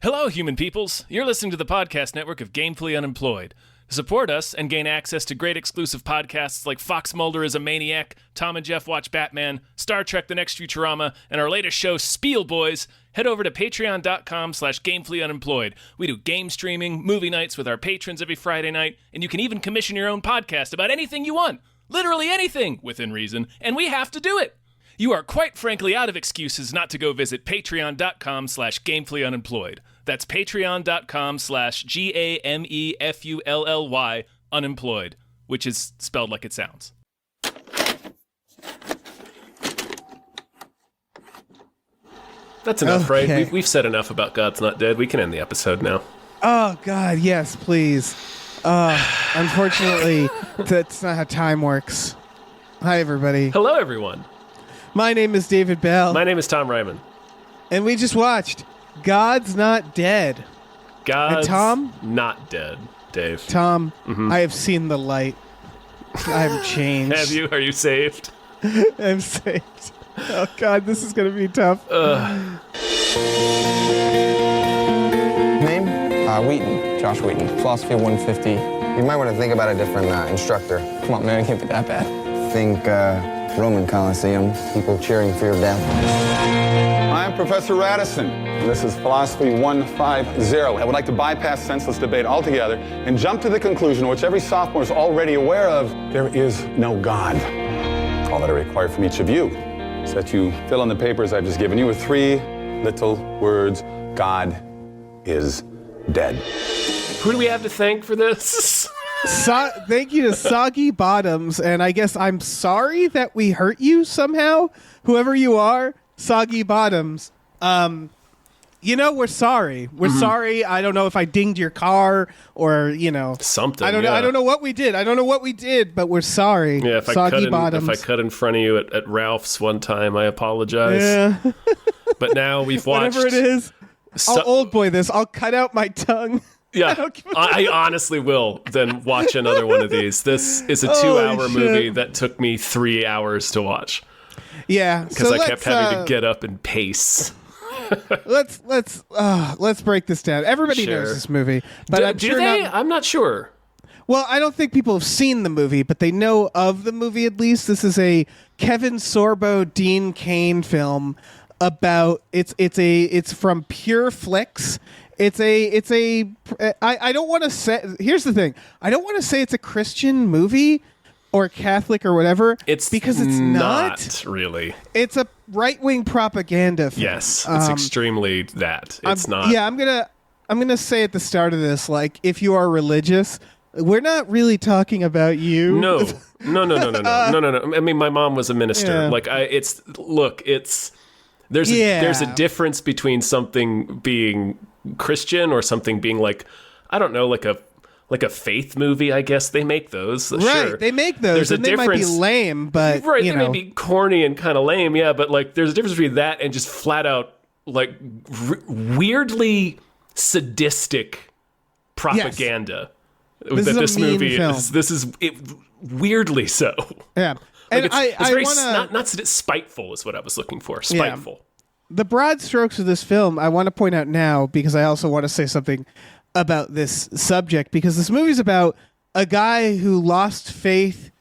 Hello, human peoples. You're listening to the podcast network of Gamefully Unemployed. To support us and gain access to great exclusive podcasts like Fox Mulder is a Maniac, Tom and Jeff Watch Batman, Star Trek The Next Futurama, and our latest show, Spiel Boys, head over to patreon.com/gamefullyunemployed. We do game streaming, movie nights with our patrons every Friday night, and you can even commission your own podcast about anything you want. Literally anything, within reason, and we have to do it. You are quite frankly out of excuses not to go visit patreon.com/gamefullyunemployed. That's patreon.com/GAMEFULLY unemployed, which is spelled like it sounds. That's enough, Okay. right? We've said enough about God's Not Dead. We can end the episode now. Oh, God, yes, please. Unfortunately, that's not how time works. Hi, everybody. Hello, everyone. My name is David Bell, My name is Tom Ryman. and we just watched God's Not Dead. God's Tom? not dead, Dave. Tom, I have seen the light. I have changed. Have you? Are you saved? I'm saved. Oh, God, this is going to be tough. Name? Wheaton. Josh Wheaton. Philosophy 150. You might want to think about a different instructor. Come on, man, it can't be that bad. Think Roman Colosseum, people cheering for your death. I'm Professor Radisson. This is Philosophy 150. I would like to bypass senseless debate altogether and jump to the conclusion, which every sophomore is already aware of: there is no God. All that I require from each of you is that you fill in the papers I've just given you with three little words: God is dead. Who do we have to thank for this? Thank you to Soggy Bottoms, and I guess I'm sorry that we hurt you somehow. Whoever you are, Soggy Bottoms. We're sorry. We're sorry. I don't know if I dinged your car or, Something. I don't know. yeah. I don't know what we did. But we're sorry. Yeah, if I cut in front of you at Ralph's one time, I apologize. Yeah. But now we've watched. Whatever it is, I'll old boy this. I'll cut out my tongue. Yeah, I honestly will then watch another one of these. This is a 2-hour shit. movie that took me 3 hours to watch Yeah, because I kept having to get up and pace. Let's break this down. Everybody Sure. knows this movie, but Do they? I'm not sure. Well, I don't think people have seen the movie, but they know of the movie at least. This is a Kevin Sorbo, Dean Cain film about it's from Pure Flix. I don't want to say. Here's the thing. I don't want to say it's a Christian movie or Catholic or whatever. It's because it's not really. It's a right-wing propaganda film. Yes, it's extremely that. It's not. Yeah, I'm gonna say at the start of this, like, if you are religious, we're not really talking about you. No. I mean, my mom was a minister. Yeah. There's a difference between something being Christian or something being like a faith movie. I guess they make those. Right, Sure. they make those. There's a and they might be difference. lame, but Right, they may be corny and kind of lame, yeah, but like there's a difference between that and just flat out like weirdly sadistic propaganda. This is a This mean movie film. is weirdly so. Yeah, Like and it's I very want not spiteful is what I was looking for. Spiteful. the broad strokes of this film. I want to point out now because I also want to say something about this subject, because this movie's about a guy who lost faith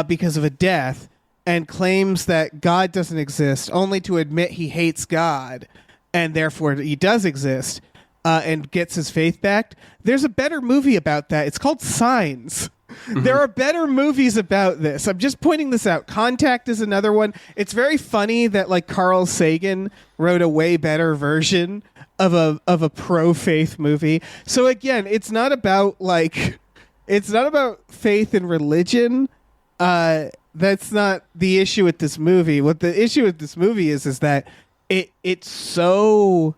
because of a death and claims that God doesn't exist, only to admit he hates God and therefore he does exist, and gets his faith back. There's a better movie about that. It's called Signs. There are better movies about this. I'm just pointing this out. Contact is another one. It's very funny that like Carl Sagan wrote a way better version of a pro-faith movie. So again, it's not about faith and religion. That's not the issue with this movie. What the issue with this movie is that it's so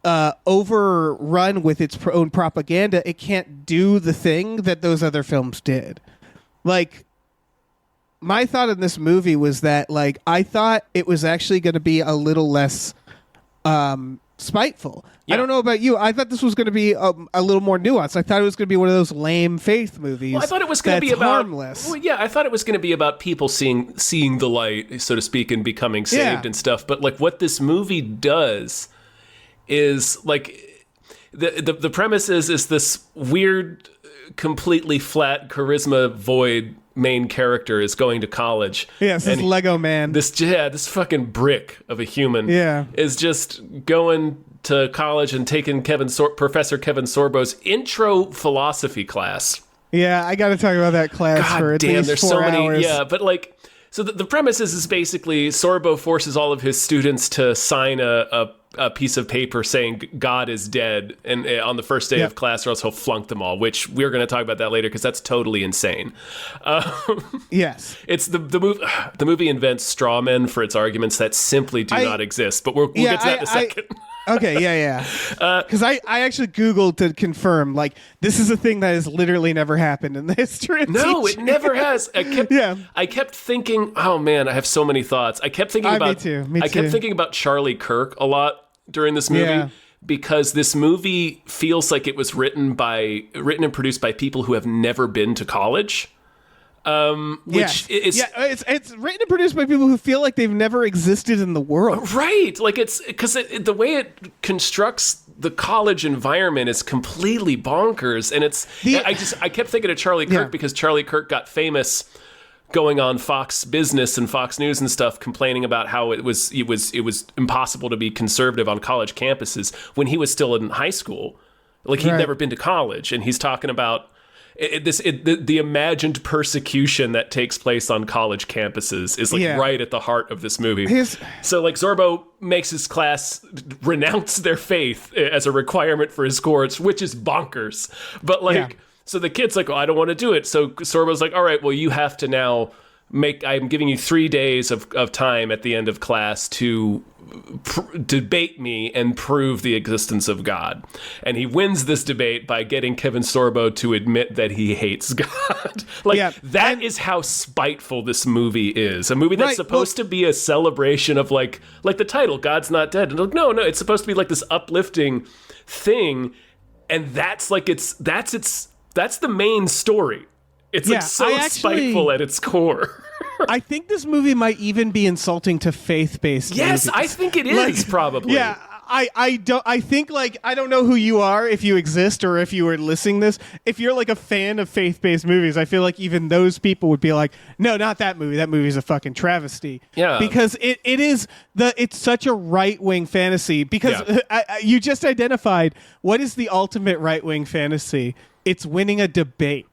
overrun with its own propaganda, it can't do the thing that those other films did. Like, my thought on this movie was that, like, I thought it was actually going to be a little less spiteful. Yeah. I don't know about you. I thought this was going to be a little more nuanced. I thought it was going to be one of those lame faith movies. Well, I thought it was going to be about harmless. Well, yeah, I thought it was going to be about people seeing the light, so to speak, and becoming saved and stuff. But like, what this movie does is like the premise is this weird, completely flat charisma void main character is going to college. Yeah, it's this Lego man. This fucking brick of a human is just going to college and taking Professor Kevin Sorbo's intro philosophy class. Yeah, I got to talk about that class for at least there's 4 so many. hours. Yeah, but like, so the premise is basically Sorbo forces all of his students to sign a piece of paper saying God is dead, and on the first day of class, or else he'll flunk them all. Which we're going to talk about that later because that's totally insane. Yes, it's the movie. The movie invents strawmen for its arguments that simply do not exist. But we'll get to that in a second. Okay, yeah. Because I actually Googled to confirm, like, this is a thing that has literally never happened in the history of No, teaching. it never has. I kept thinking, oh man, I have so many thoughts. I kept thinking about Me too. kept thinking about Charlie Kirk a lot during this movie because this movie feels like it was written and produced by people who have never been to college. Which is it's written and produced by people who feel like they've never existed in the world. Right. Like it's because the way it constructs the college environment is completely bonkers. And I kept thinking of Charlie Kirk because Charlie Kirk got famous going on Fox Business and Fox News and stuff, complaining about how it was impossible to be conservative on college campuses when he was still in high school. Like he'd never been to college, and he's talking about the imagined persecution that takes place on college campuses is like right at the heart of this movie. So like Sorbo makes his class renounce their faith as a requirement for his course, which is bonkers. But like, so the kid's like, oh, I don't want to do it. So Sorbo's like, all right, well, you have to now I'm giving you 3 days of time at the end of class to debate me and prove the existence of God. And he wins this debate by getting Kevin Sorbo to admit that he hates God. That is how spiteful this movie is. A movie that's supposed to be a celebration of like the title, God's Not Dead. And like, no, it's supposed to be like this uplifting thing. And that's the main story. It's spiteful at its core. I think this movie might even be insulting to faith-based Yes, movies. I think it is, probably. Yeah, I think I don't know who you are, if you exist or if you were listening this. If you're like a fan of faith-based movies, I feel like even those people would be like, no, not that movie. That movie's a fucking travesty. Yeah. Because it's such a right-wing fantasy. Because you just identified what is the ultimate right-wing fantasy. It's winning a debate,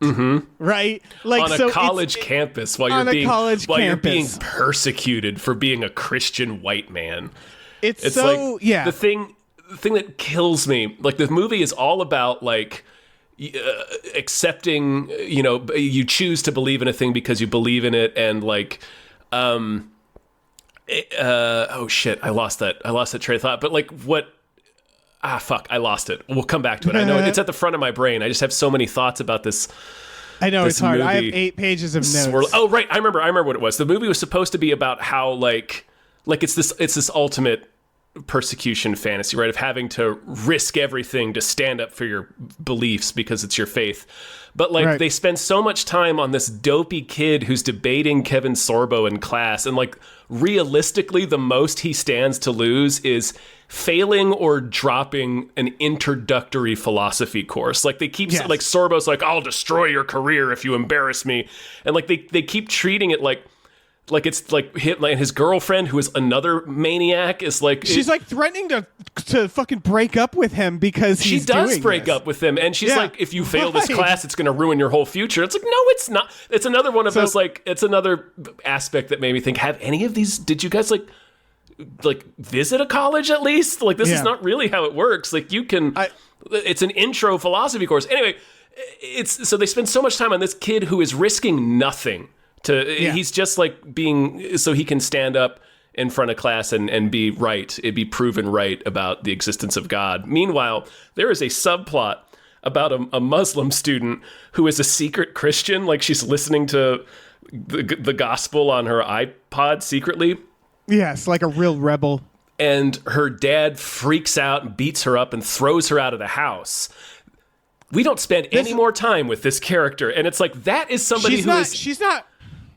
right? Like on a college campus while you're being persecuted for being a Christian white man. It's so like, the thing that kills me. Like the movie is all about like accepting. You know, you choose to believe in a thing because you believe in it, and like, oh shit, I lost that train of thought. But like what. Fuck, I lost it. We'll come back to it. I know it's at the front of my brain. I just have so many thoughts about this. I know it's hard. Movie. I have 8 pages of notes. Oh, right. I remember what it was. The movie was supposed to be about how like it's this ultimate persecution fantasy, right? Of having to risk everything to stand up for your beliefs because it's your faith. But like they spend so much time on this dopey kid who's debating Kevin Sorbo in class, and like realistically the most he stands to lose is failing or dropping an introductory philosophy course. Like they keep like Sorbo's like, I'll destroy your career if you embarrass me. And like they keep treating it like it's like his girlfriend, who is another maniac, is like she's like threatening to fucking break up with him because she does break up with him, and she's like, if you fail this class, it's going to ruin your whole future. It's like, no, it's not. It's another one of those like it's another aspect that made me think: have any of these? Did you guys like visit a college at least? Like this is not really how it works. Like you can. It's an intro philosophy course. Anyway, so they spend so much time on this kid who is risking nothing. He's just like being so he can stand up in front of class and be right. It'd be proven right about the existence of God. Meanwhile, there is a subplot about a Muslim student who is a secret Christian. Like she's listening to the gospel on her iPod secretly. Yes, like a real rebel. And her dad freaks out and beats her up and throws her out of the house. We don't spend any more time with this character. And it's like, that is somebody she's not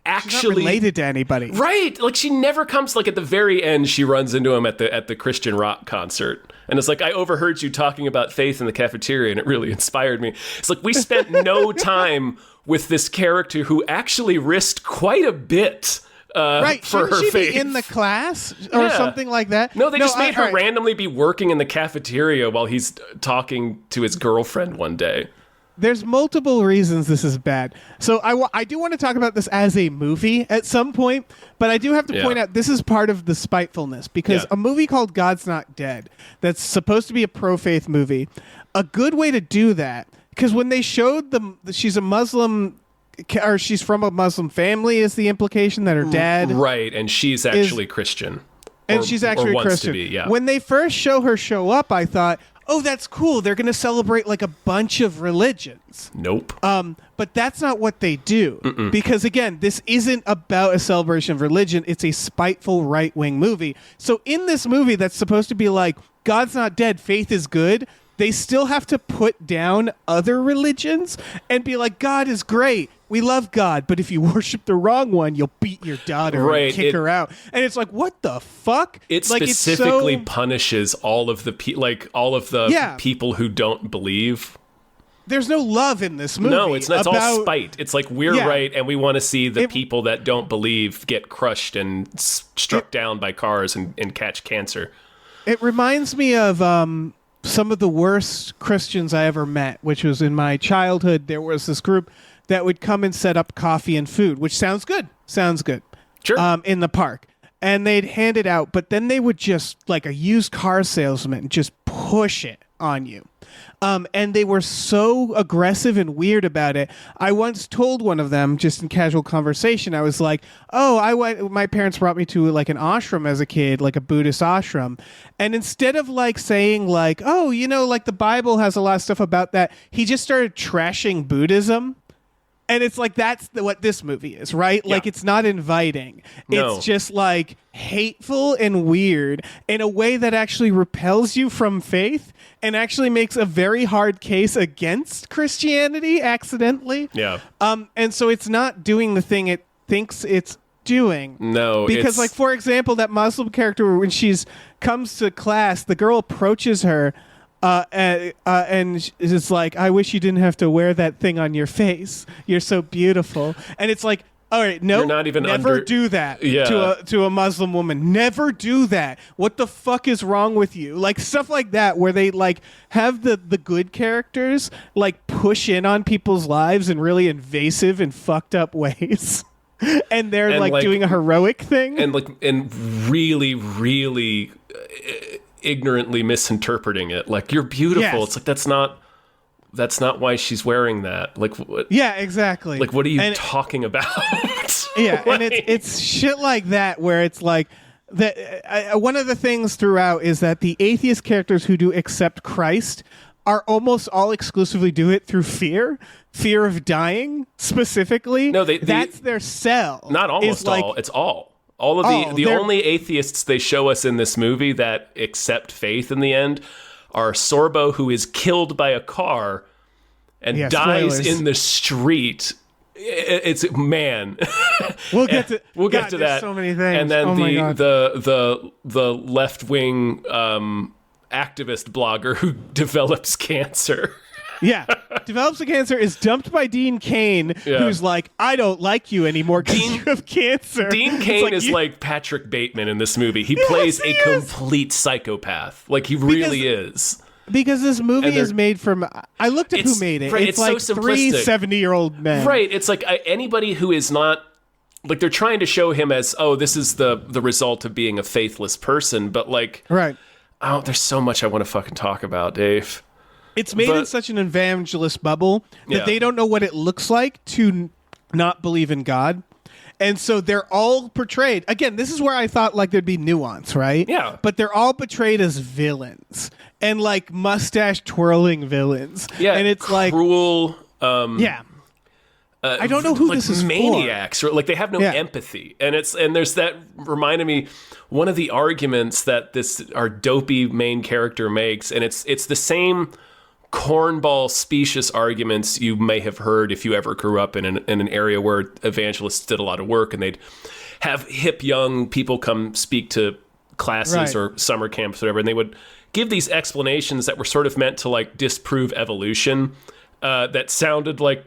actually related to anybody. Right. Like she never comes, like at the very end, she runs into him at the Christian rock concert. And it's like, I overheard you talking about faith in the cafeteria, and it really inspired me. It's like, we spent no time with this character who actually risked quite a bit Right, for shouldn't her she faith. be in the class or something like that? No, they just made her right. randomly be working in the cafeteria while he's talking to his girlfriend one day. There's multiple reasons this is bad. So I do want to talk about this as a movie at some point, but I do have to point out this is part of the spitefulness, because a movie called God's Not Dead that's supposed to be a pro-faith movie, a good way to do that, because when they showed she's a Muslim, or she's from a Muslim family is the implication that her dad... Right, and she's actually Christian. And she's actually wants Christian. to be, yeah. When they first show up, I thought, oh, that's cool. They're going to celebrate like a bunch of religions. Nope. But that's not what they do. Because again, this isn't about a celebration of religion. It's a spiteful right-wing movie. So in this movie that's supposed to be like, God's not dead, faith is good, they still have to put down other religions and be like, God is great. We love God, but if you worship the wrong one, you'll beat your daughter and kick her out. And it's like, what the fuck? It specifically punishes all of the people who don't believe. There's no love in this movie. No, it's all spite. It's like, we're right, and we want to see the people that don't believe get crushed and struck down by cars and catch cancer. It reminds me of some of the worst Christians I ever met, which was in my childhood. There was this group that would come and set up coffee and food, which sounds good. Sure. In the park. And they'd hand it out, but then they would just, like a used car salesman, just push it on you. And they were so aggressive and weird about it. I once told one of them, just in casual conversation, I was like, my parents brought me to like an ashram as a kid, like a Buddhist ashram. And instead of like saying like, oh, like the Bible has a lot of stuff about that, he just started trashing Buddhism. And it's like, that's what this movie is, right? Yeah. Like, it's not inviting. No. It's just like hateful and weird in a way that actually repels you from faith and actually makes a very hard case against Christianity accidentally. Yeah. And so it's not doing the thing it thinks it's doing. No. Because like, for example, that Muslim character, when comes to class, the girl approaches her and it's like, I wish you didn't have to wear that thing on your face. You're so beautiful. And it's like, all right, no, never do that to a Muslim woman. Never do that. What the fuck is wrong with you? Like stuff like that, where they like have the good characters like push in on people's lives in really invasive and fucked up ways. And they're like doing a heroic thing. And really, really ignorantly misinterpreting it. Like, you're beautiful. Yes. It's like, that's not why she's wearing that. Like, what? Yeah, exactly. Like, what are you talking about? Yeah, and it's shit like that where it's like one of the things throughout is that the atheist characters who do accept Christ are almost all exclusively do it through fear of dying specifically. No, that's their sell. Not almost all. It's all. All of the only atheists they show us in this movie that accept faith in the end are Sorbo, who is killed by a car and dies spoilers. In the street. It's man. We'll get to that. So many things. And then the left wing activist blogger who develops cancer. Yeah, develops a cancer, is dumped by Dean Cain, who's like, I don't like you anymore because you have cancer. Dean Cain is like Patrick Bateman in this movie. He plays a complete psychopath. Like, he really is. Because this movie is made from... I looked up who made it. Right, it's like so three simplistic. 70-year-old men. Right, it's like anybody who is not... Like, they're trying to show him as, this is the result of being a faithless person, but like... Right. Oh, there's so much I want to fucking talk about, Dave. It's made in such an evangelist bubble that they don't know what it looks like to not believe in God. And so they're all portrayed. Again, this is where I thought like there'd be nuance, right? Yeah. But they're all portrayed as villains and like mustache twirling villains. Yeah. And it's cruel. I don't know who like this is maniacs, or like they have no empathy. And there's that reminded me, one of the arguments that our dopey main character makes, and it's the same cornball specious arguments you may have heard if you ever grew up in an area where evangelists did a lot of work, and they'd have hip young people come speak to classes or summer camps or whatever, and they would give these explanations that were sort of meant to like disprove evolution, that sounded like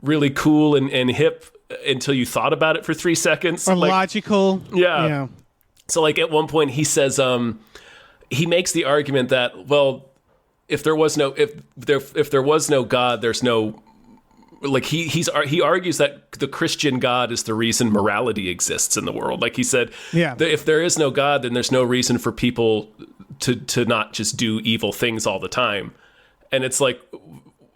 really cool and hip until you thought about it for 3 seconds. Or like, logical. Yeah. So like at one point he says, he makes the argument that, well, if there was no God, there's no, like he argues that the Christian God is the reason morality exists in the world. Like he said, if there is no God, then there's no reason for people to not just do evil things all the time. And it's like,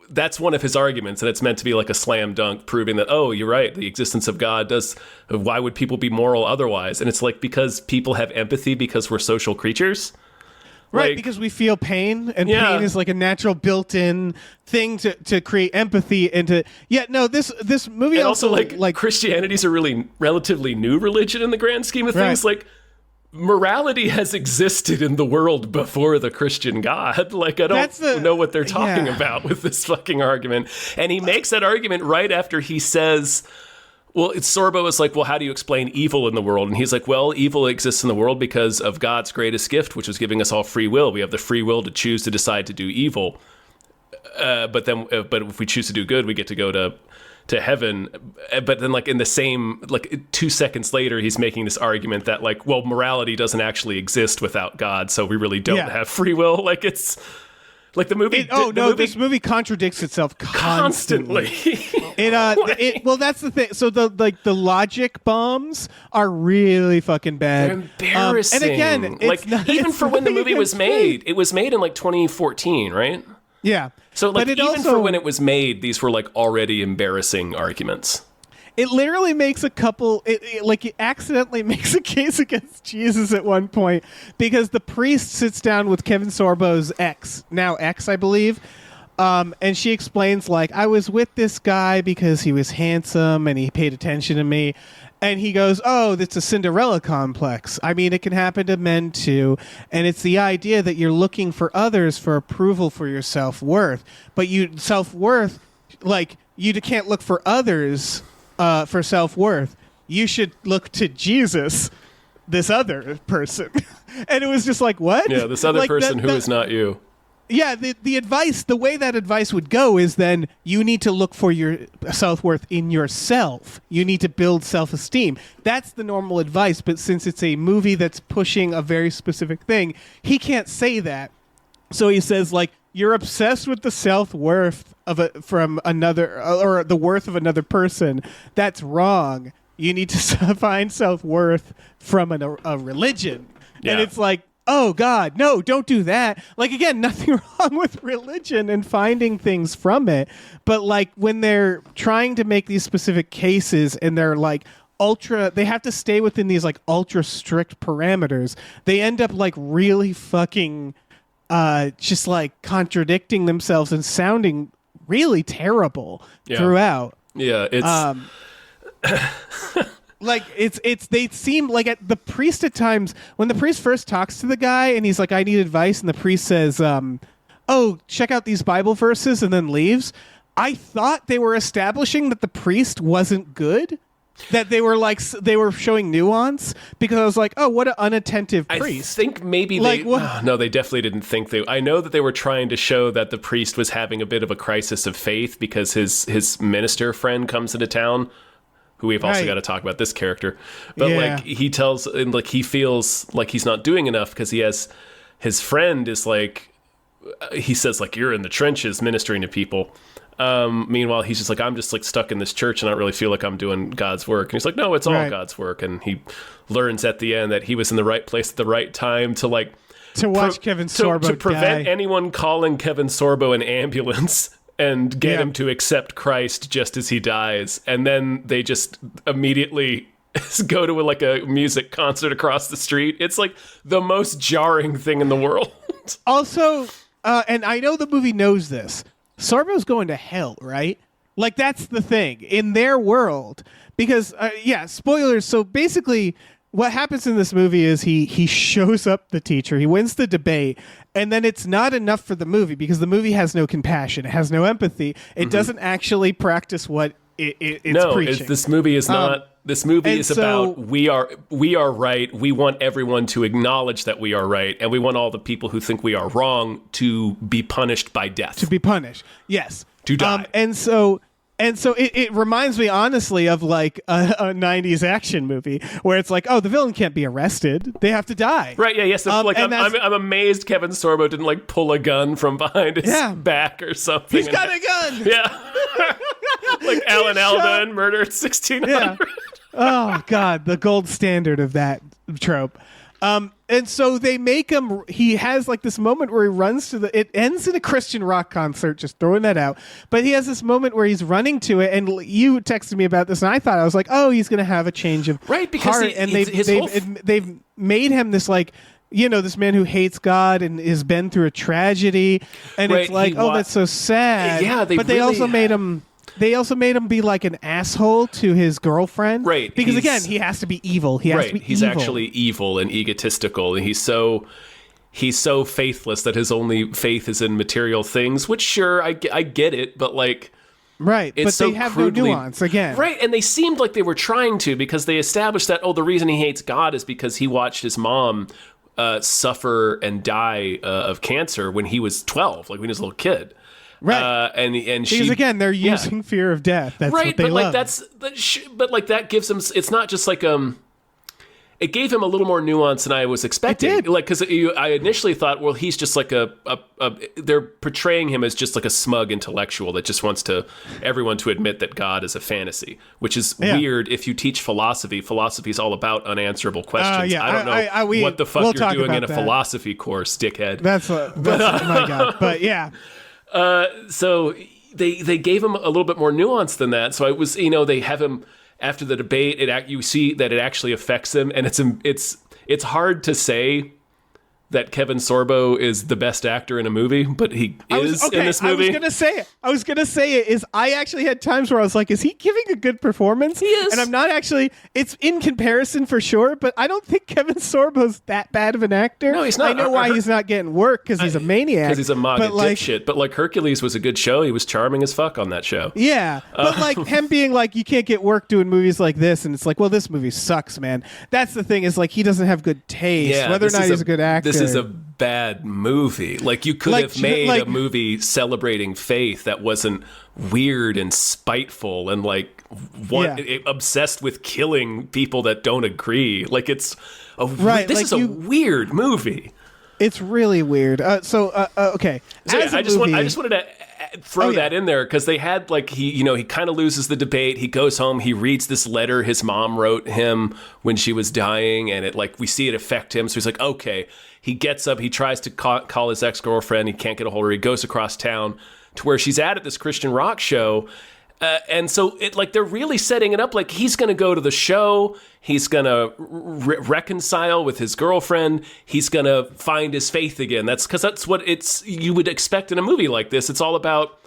that's one of his arguments, and it's meant to be like a slam dunk, proving that, oh, you're right, the existence of God does. Why would people be moral otherwise? And it's like, because people have empathy because we're social creatures. Right, like, because we feel pain, and pain is like a natural built-in thing to create empathy and to... Yeah, no, this movie and also like Christianity's a really relatively new religion in the grand scheme of things. Like, morality has existed in the world before the Christian God. Like, I don't know what they're talking about with this fucking argument. And he makes that argument right after he says... Well, Sorbo is like, well, how do you explain evil in the world? And he's like, well, evil exists in the world because of God's greatest gift, which was giving us all free will. We have the free will to choose to decide to do evil. But if we choose to do good, we get to go to heaven. But then, like, in the same, like, 2 seconds later, he's making this argument that, like, well, morality doesn't actually exist without God, so we really don't have free will. Like, it's... Like the movie. This movie contradicts itself constantly. Well, that's the thing. So the logic bombs are really fucking bad. They're embarrassing. And again, even for when the movie was made, it was made in like 2014, right? Yeah. So like for when it was made, these were like already embarrassing arguments. It literally makes it accidentally makes a case against Jesus at one point because the priest sits down with Kevin Sorbo's ex, I believe, and she explains, like, I was with this guy because he was handsome and he paid attention to me. And he goes, oh, that's a Cinderella complex. I mean, it can happen to men too. And it's the idea that you're looking for others for approval for your self-worth. But self-worth, like, you can't look for others for self-worth. You should look to Jesus, this other person. And it was just like, what? Yeah, this other person who is not you. Yeah, the advice, the way that advice would go is then you need to look for your self-worth in yourself. You need to build self-esteem. That's the normal advice, but since it's a movie that's pushing a very specific thing, he can't say that. So he says, like, you're obsessed with the self-worth from another, or the worth of another person. That's wrong. You need to find self-worth from a religion. Yeah. And it's like, oh, God, no, don't do that. Like, again, nothing wrong with religion and finding things from it. But, like, when they're trying to make these specific cases and they're, like, they have to stay within these, like, ultra strict parameters, they end up, like, really fucking just, like, contradicting themselves and sounding really terrible throughout. Yeah, it's... Like, they seem like at the priest at times, when the priest first talks to the guy and he's like, I need advice, and the priest says, oh, check out these Bible verses, and then leaves. I thought they were establishing that the priest wasn't good, that they were showing nuance, because I was like, oh, what an unattentive priest. I think maybe no, they definitely didn't think they... I know that they were trying to show that the priest was having a bit of a crisis of faith because his minister friend comes into town, who we've also got to talk about this character. But like he tells, and like he feels like he's not doing enough because he has, his friend is like, he says like, you're in the trenches ministering to people. Meanwhile, he's just like, I'm just like stuck in this church and I don't really feel like I'm doing God's work. And he's like, no, it's all God's work. And he learns at the end that he was in the right place at the right time to like, to watch Kevin Sorbo to prevent anyone calling Kevin Sorbo an ambulance and get him to accept Christ just as he dies. And then they just immediately go to like a music concert across the street. It's like the most jarring thing in the world. Also, and I know the movie knows this, Sorbo's going to hell, right? Like, that's the thing in their world. Because, spoilers. So basically, what happens in this movie is he shows up the teacher, he wins the debate, and then it's not enough for the movie because the movie has no compassion, it has no empathy, it doesn't actually practice what it's preaching. This movie is not This movie And is so- about we are right. We want everyone to acknowledge that we are right, and we want all the people who think we are wrong to be punished by death. To be punished. Yes. To die. And so it reminds me honestly of like a 90s action movie where it's like, oh, the villain can't be arrested. They have to die. Right, yeah, yes. and I'm amazed Kevin Sorbo didn't like pull a gun from behind his back or something. He's got a gun. Yeah. Like Alan Alda in Murder at 1600. Yeah. Oh God, the gold standard of that trope. And so they make him. He has like this moment where he runs to it ends in a Christian rock concert. Just throwing that out. But he has this moment where he's running to it, and you texted me about this, and I thought I was like, oh, he's gonna have a change of because heart, and they've made him this like. This man who hates God and has been through a tragedy, and Right, it's like, that's so sad. Yeah, they also made him. They also made him be like an asshole to his girlfriend. Right. Because again, he has to be evil. He's actually evil and egotistical, and he's so faithless that his only faith is in material things, which sure, I get it, but like... Right, but they have no nuance, again. Right, and they seemed like they were trying to, because they established that, the reason he hates God is because he watched his mom suffer and die of cancer when he was 12, like when he was a little kid. Right, and because again, they're using fear of death. That's right, what they but love. like that gives him. It's not just like It gave him a little more nuance than I was expecting. It did. Like because I initially thought, well, he's just like they're portraying him as just like a smug intellectual that just wants everyone to admit that God is a fantasy, which is weird. If you teach philosophy, philosophy is all about unanswerable questions. I don't know what the fuck you're doing in a philosophy course, dickhead. That's my God. But yeah. So they gave him a little bit more nuance than that. So it was, they have him after the debate. You see that it actually affects him, and it's hard to say that Kevin Sorbo is the best actor in a movie, but he is in this movie. I was gonna say it. I actually had times where I was like, is he giving a good performance? He is. And I'm not actually. It's in comparison for sure, but I don't think Kevin Sorbo's that bad of an actor. No, he's not. I know why he's not getting work, because he's a maniac. Because he's a MAGA dipshit. But like Hercules was a good show. He was charming as fuck on that show. Yeah, but like him being like, you can't get work doing movies like this, and it's like, well, this movie sucks, man. That's the thing, is like he doesn't have good taste. Yeah, whether or not he's a good actor. This is a bad movie. Like you could have made a movie celebrating faith that wasn't weird and spiteful and like obsessed with killing people that don't agree. Like it's this is a weird movie. It's really weird. Okay. I just wanted to throw that in there, because they had like he kind of loses the debate. He goes home. He reads this letter his mom wrote him when she was dying, and we see it affect him. So he's like, okay. He gets up. He tries to call his ex-girlfriend. He can't get a hold of her. He goes across town to where she's at this Christian rock show. And so they're really setting it up like he's going to go to the show. He's going to reconcile with his girlfriend. He's going to find his faith again. That's what you would expect in a movie like this. It's all about,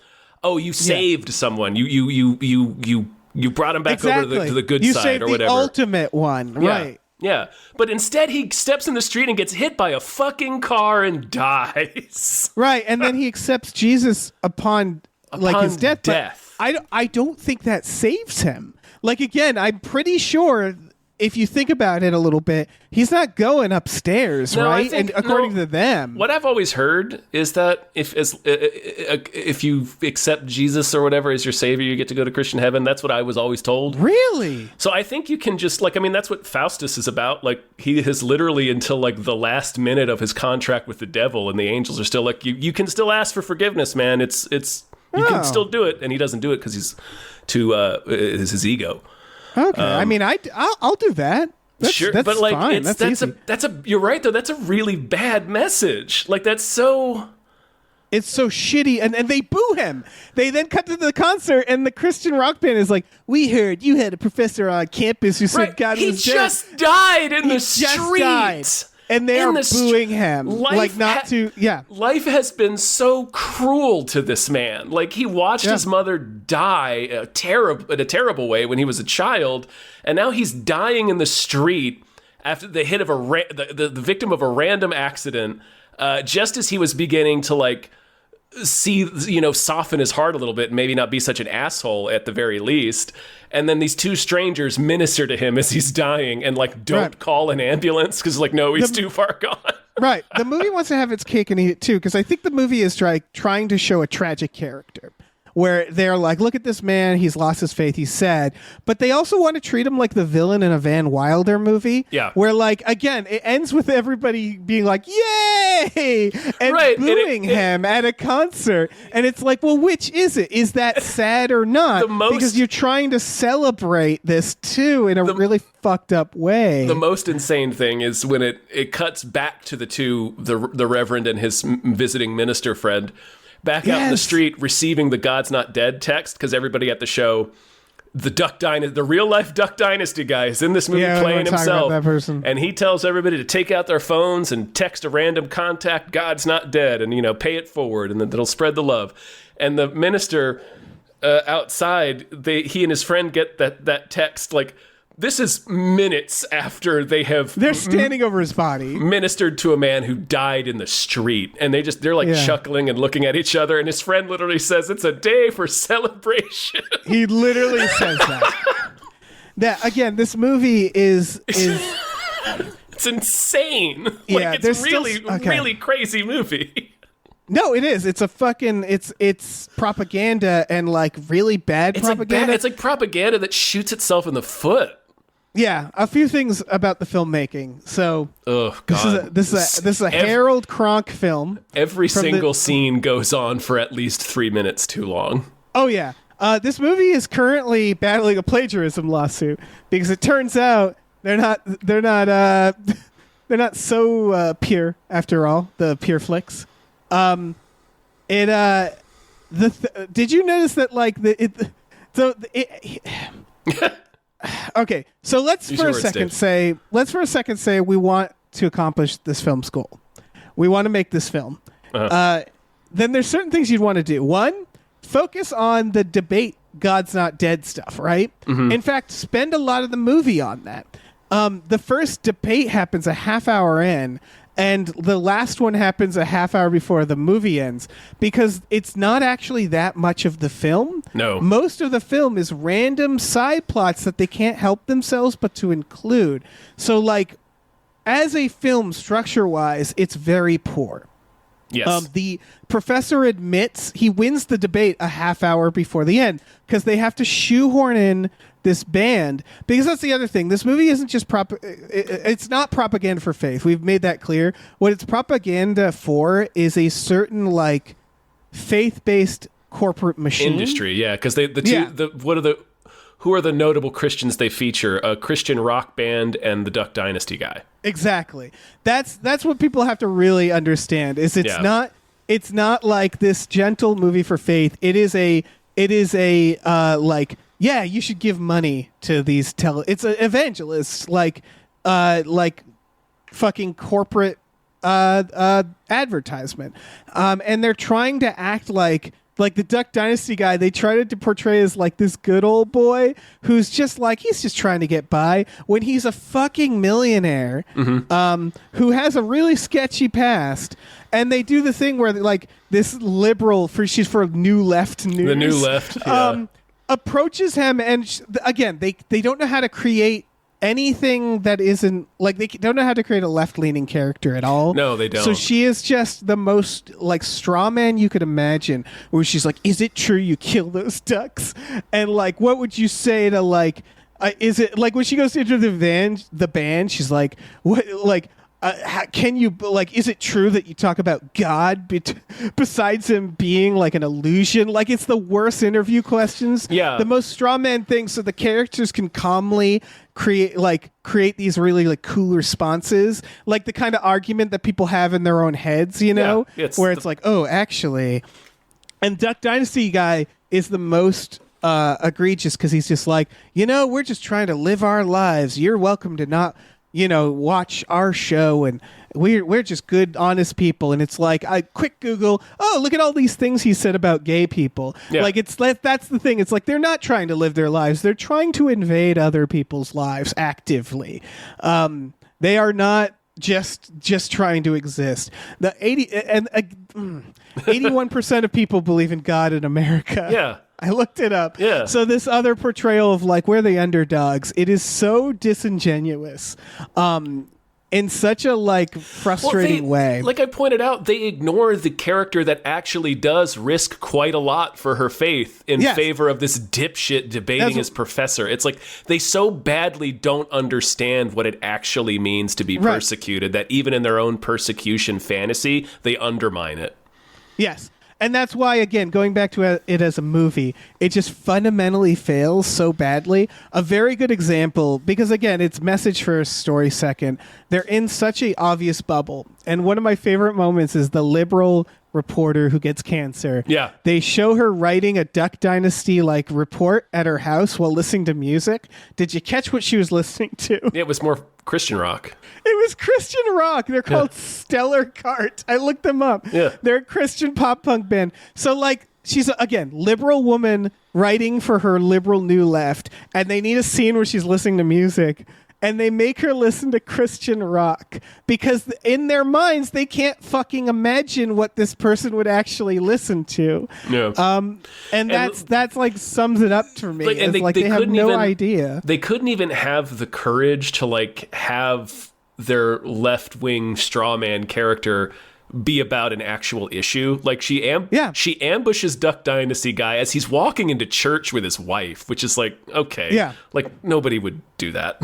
you saved someone. You brought him back over to the good side or whatever. You saved the ultimate one, right? Yeah, but instead he steps in the street and gets hit by a fucking car and dies. Right, and then he accepts Jesus upon his death. But I don't think that saves him. Like, again, I'm pretty sure if you think about it a little bit, he's not going upstairs, right? And according to them, what I've always heard is that if you accept Jesus or whatever as your savior, you get to go to Christian heaven. That's what I was always told. Really? So I think you can just that's what Faustus is about. Like he has literally until the last minute of his contract with the devil, and the angels are still like, you can still ask for forgiveness, man. It's you can still do it, and he doesn't do it because he's too is his ego. Okay, I mean, I'll do that. Sure, that's but fine. You're right though. That's a really bad message. Like it's so shitty, and they boo him. They then cut to the concert, and the Christian rock band is like, "We heard you had a professor on campus who said God was dead. He just died in the street." And they are booing him. Life has been so cruel to this man. Like, he watched his mother die in a terrible way when he was a child, and now he's dying in the street after the hit of the victim of a random accident, just as he was beginning to, soften his heart a little bit and maybe not be such an asshole at the very least. And then these two strangers minister to him as he's dying and like don't call an ambulance because like, no, he's too far gone. Right. The movie wants to have its cake and eat it too, because I think the movie is trying to show a tragic character where they're like, look at this man, he's lost his faith, he's sad. But they also want to treat him like the villain in a Van Wilder movie. Yeah. Where, like, again, it ends with everybody being like, yay! And booing him at a concert. And it's like, well, which is it? Is that sad or not? Because you're trying to celebrate this, too, in a really fucked up way. The most insane thing is when it cuts back to the Reverend and his visiting minister friend, back out in the street receiving the God's Not Dead text, because everybody at the show, the real life Duck Dynasty guy is in this movie playing himself. That person. And he tells everybody to take out their phones and text a random contact, God's not dead, and pay it forward, and then it'll spread the love. And the minister outside, he and his friend get that text like, this is minutes after they're standing over his body, ministered to a man who died in the street, and they're like chuckling and looking at each other, and his friend literally says it's a day for celebration. He literally says that. That again, this movie is it's insane. Yeah, like it's really crazy movie. No, it is. It's a fucking it's propaganda, and like really bad propaganda. It's like propaganda that shoots itself in the foot. Yeah, a few things about the filmmaking. So, this is a Harold Cronk film. Every single scene goes on for at least 3 minutes too long. Oh yeah, this movie is currently battling a plagiarism lawsuit because it turns out they're not so pure after all. The pure flicks. Did you notice that like okay, so let's for a second say we want to accomplish this film's goal. We want to make this film. Then there's certain things you'd want to do. One, focus on the debate God's not dead stuff, right? Mm-hmm. In fact, spend a lot of the movie on that. The first debate happens a half hour in, and the last one happens a half hour before the movie ends, because it's not actually that much of the film. No. Most of the film is random side plots that they can't help themselves but to include. So, like, as a film, structure-wise, it's very poor. Yes. The professor admits he wins the debate a half hour before the end because they have to shoehorn in this band, because that's the other thing. This movie isn't just it's not propaganda for faith. We've made that clear. What it's propaganda for is a certain like faith-based corporate machine industry. Yeah, because who are the notable Christians they feature? A Christian rock band and the Duck Dynasty guy. Exactly. That's what people have to really understand. It's not like this gentle movie for faith. It is a like, yeah, you should give money to these it's an evangelist like fucking corporate advertisement. And they're trying to act like the Duck Dynasty guy, they tried to portray as like this good old boy who's just like, he's just trying to get by, when he's a fucking millionaire, who has a really sketchy past. And they do the thing where like this liberal, she's for New Left News. The New Left, yeah. Approaches him, and again, they don't know how to create anything that isn't like, they don't know how to create a left-leaning character at all. No, they don't. So she is just the most like Strawman you could imagine, where she's like, is it true you kill those ducks? And like, what would you say to like, is it like when she goes into the band, she's like, what, like, can you, like, is it true that you talk about God besides him being like an illusion? Like, it's the worst interview questions. Yeah. The most Strawman thing, so the characters can calmly create these really like cool responses, like the kind of argument that people have in their own heads, where it's like, oh, actually. And Duck Dynasty guy is the most egregious, because he's just like, we're just trying to live our lives. You're welcome to not watch our show, and we're just good, honest people. And it's like, I quick Google, oh, look at all these things he said about gay people. Yeah. Like, that's the thing. It's like, they're not trying to live their lives. They're trying to invade other people's lives actively. They are not just trying to exist. The 81% of people believe in God in America. Yeah. I looked it up. Yeah. So this other portrayal of like we're the underdogs, it is so disingenuous. In such a like frustrating way. Like I pointed out, they ignore the character that actually does risk quite a lot for her faith in favor of this dipshit debating his professor. It's like they so badly don't understand what it actually means to be persecuted that even in their own persecution fantasy, they undermine it. Yes. And that's why, again, going back to it as a movie, it just fundamentally fails so badly. A very good example, because, again, it's message first, story second. They're in such a obvious bubble. And one of my favorite moments is the liberal reporter who gets cancer. Yeah. They show her writing a Duck Dynasty-like report at her house while listening to music. Did you catch what she was listening to? It was more Christian rock. It was Christian rock. They're called Stellar Cart. I looked them up. Yeah. They're a Christian pop punk band. So, like, she's, again, liberal woman writing for her liberal New Left, and they need a scene where she's listening to music, and they make her listen to Christian rock because in their minds, they can't fucking imagine what this person would actually listen to. Yeah. And that's like sums it up for me. Like, and they have no idea. They couldn't even have the courage to like have their left-wing strawman character be about an actual issue. Like she ambushes Duck Dynasty guy as he's walking into church with his wife, which is like, okay. Yeah. Like nobody would do that.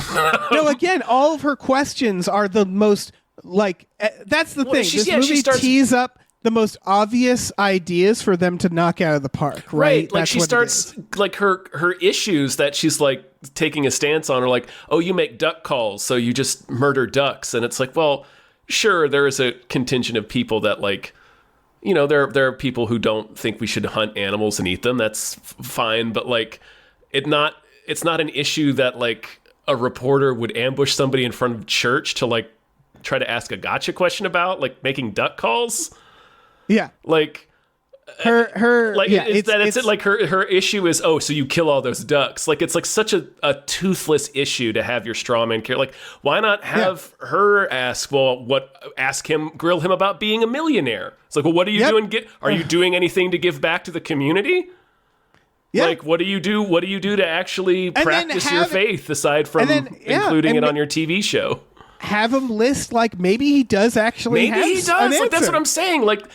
No, again, all of her questions are the most like that's the thing. This movie tees up the most obvious ideas for them to knock out of the park, right? Like she starts like her issues that she's like taking a stance on are like, oh, you make duck calls, so you just murder ducks. And it's like, well, sure, there is a contingent of people that like, you know, there are people who don't think we should hunt animals and eat them. That's fine. But like, it's not an issue that like a reporter would ambush somebody in front of church to like try to ask a gotcha question about, like making duck calls. Yeah. Like her like yeah, it's like her issue is, oh, so you kill all those ducks. Like it's like such a toothless issue to have your strawman care. Like why not have her ask, grill him about being a millionaire? It's like, well, what are you doing? Are you doing anything to give back to the community? Yeah. Like what do you do? What do you do to actually practice your faith aside from including it on your TV show? Have him list like maybe he does actually. Maybe he does. Like that's what I'm saying. Like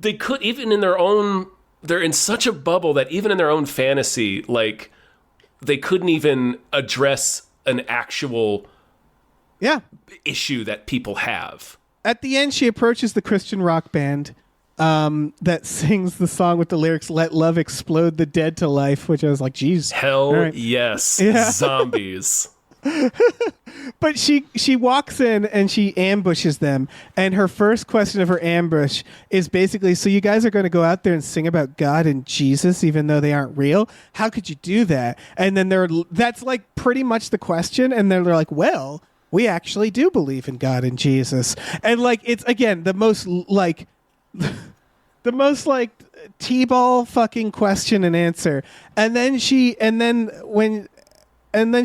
they could, even in their own, they're in such a bubble that even in their own fantasy, like they couldn't even address an actual issue that people have. At the end, she approaches the Christian rock band that sings the song with the lyrics, "Let love explode the dead to life," which I was like, geez. Hell yes. Yeah. Zombies. But she walks in and she ambushes them, and her first question of her ambush is basically, so you guys are going to go out there and sing about God and Jesus even though they aren't real? How could you do that? And then that's like pretty much the question, and they're like, well, we actually do believe in God and Jesus. And like it's again the most like T-ball fucking question and answer. And then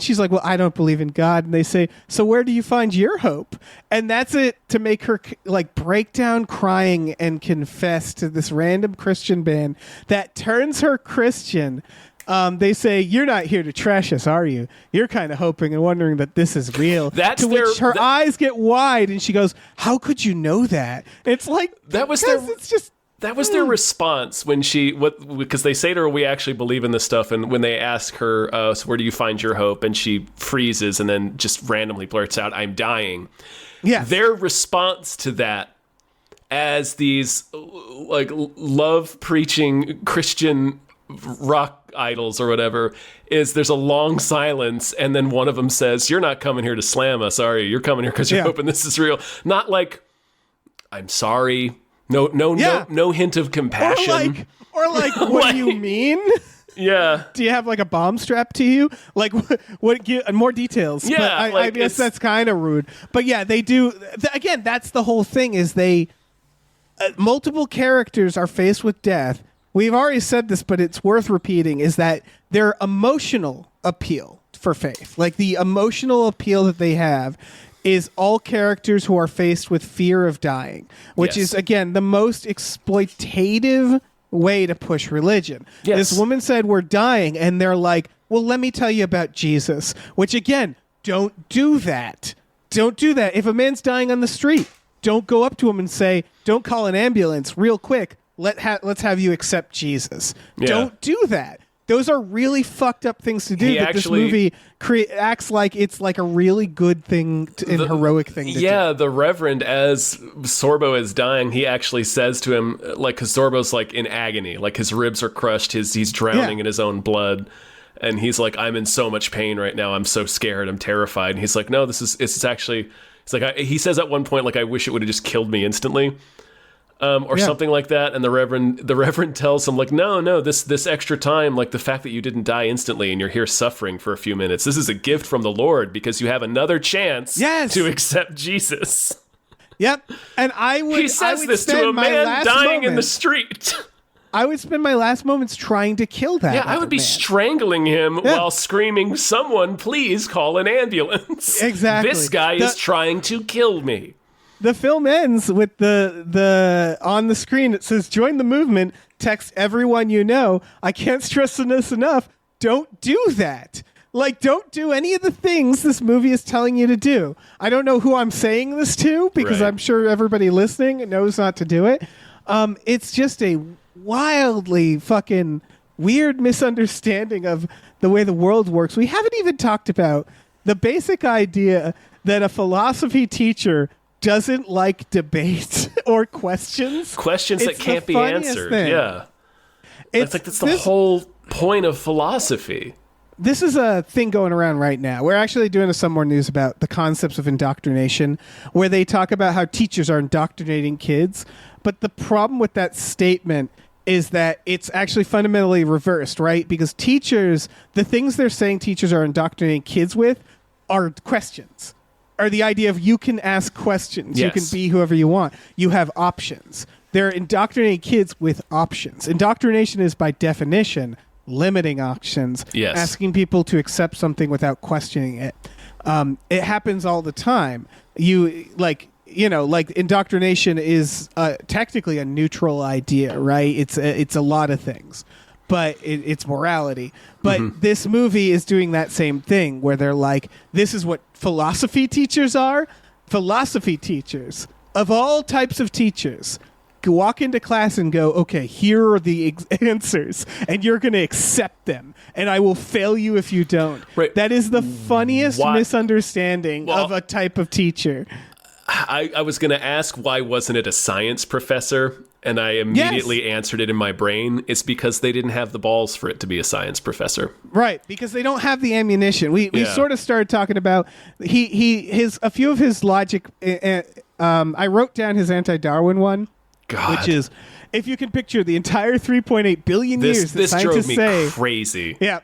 she's like, well, I don't believe in God. And they say, so where do you find your hope? And that's it, to make her like break down crying and confess to this random Christian band that turns her Christian. They say, you're not here to trash us, are you? You're kind of hoping and wondering that this is real. Which her eyes get wide and she goes, how could you know that? It's like, that was their response when because they say to her, we actually believe in this stuff. And when they ask her, so where do you find your hope? And she freezes and then just randomly blurts out, I'm dying. Yeah. Their response to that, as these like love preaching Christian rock idols or whatever, is there's a long silence. And then one of them says, you're not coming here to slam us, are you? You're coming here because you're hoping this is real. Not like, I'm sorry. No hint of compassion. Or like, what do you mean? Yeah. Do you have like a bomb strapped to you? Like, what give more details? Yeah. But I guess that's kind of rude. But yeah, they do. Again, that's the whole thing is multiple characters are faced with death. We've already said this, but it's worth repeating, is that their emotional appeal for faith, like the emotional appeal that they have, is all characters who are faced with fear of dying, which Yes. is, again, the most exploitative way to push religion. Yes. This woman said, we're dying, and they're like, well, let me tell you about Jesus, which, again, don't do that. Don't do that. If a man's dying on the street, don't go up to him and say, don't call an ambulance real quick. Let's have you accept Jesus. Yeah. Don't do that. Those are really fucked up things to do. This movie acts like it's like a really good thing and heroic thing to do. Yeah, the Reverend, as Sorbo is dying, he actually says to him, like, because Sorbo's like in agony, like his ribs are crushed, he's drowning in his own blood, and he's like, I'm in so much pain right now, I'm so scared, I'm terrified. And he's like, no, it's actually, it's like, he says at one point, like, I wish it would have just killed me instantly. Or something like that, and the Reverend tells him, like, no, this extra time, like the fact that you didn't die instantly and you're here suffering for a few minutes, this is a gift from the Lord because you have another chance to accept Jesus. Yep, and he says this to a man dying in the street. I would spend my last moments trying to kill that. Yeah, I would be strangling him while screaming, "Someone, please call an ambulance!" Exactly. This guy is trying to kill me. The film ends with the on the screen it says, join the movement, text everyone you know. I can't stress this enough. Don't do that. Like, don't do any of the things this movie is telling you to do. I don't know who I'm saying this to because I'm sure everybody listening knows not to do it. It's just a wildly fucking weird misunderstanding of the way the world works. We haven't even talked about the basic idea that a philosophy teacher doesn't like debate or questions that can't be answered. Thing. Yeah, that's the whole point of philosophy. This is a thing going around right now. We're actually doing some more news about the concepts of indoctrination, where they talk about how teachers are indoctrinating kids. But the problem with that statement is that it's actually fundamentally reversed, right? Because teachers, the things they're saying teachers are indoctrinating kids with are questions. Or the idea of you can ask questions. Yes. You can be whoever you want. You have options. They're indoctrinating kids with options. Indoctrination is, by definition, limiting options. Yes. Asking people to accept something without questioning it. It happens all the time. Indoctrination is technically a neutral idea, right? It's a lot of things. But it's morality. But this movie is doing that same thing where they're like, this is what philosophy teachers are. Philosophy teachers, of all types of teachers, walk into class and go, okay, here are the answers, and you're going to accept them, and I will fail you if you don't. Right. That is the funniest misunderstanding of a type of teacher. I was going to ask, why wasn't it a science professor? And I immediately answered it in my brain. It's because they didn't have the balls for it to be a science professor. Right, because they don't have the ammunition. We sort of started talking about a few of his logic. I wrote down his anti-Darwin one, which is, if you can picture the entire 3.8 billion years that scientists say, crazy. Yeah.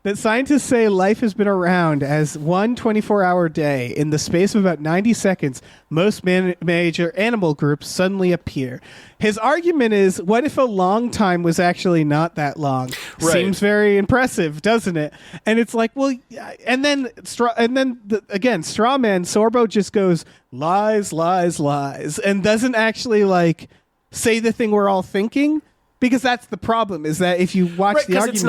That scientists say life has been around as one 24-hour day. In the space of about 90 seconds, most major animal groups suddenly appear. His argument is, what if a long time was actually not that long? Right. Seems very impressive, doesn't it? And it's like, well, and then again, Strawman, Sorbo just goes, lies, lies, lies, and doesn't actually say the thing we're all thinking. Because that's the problem, is that if you watch the arguments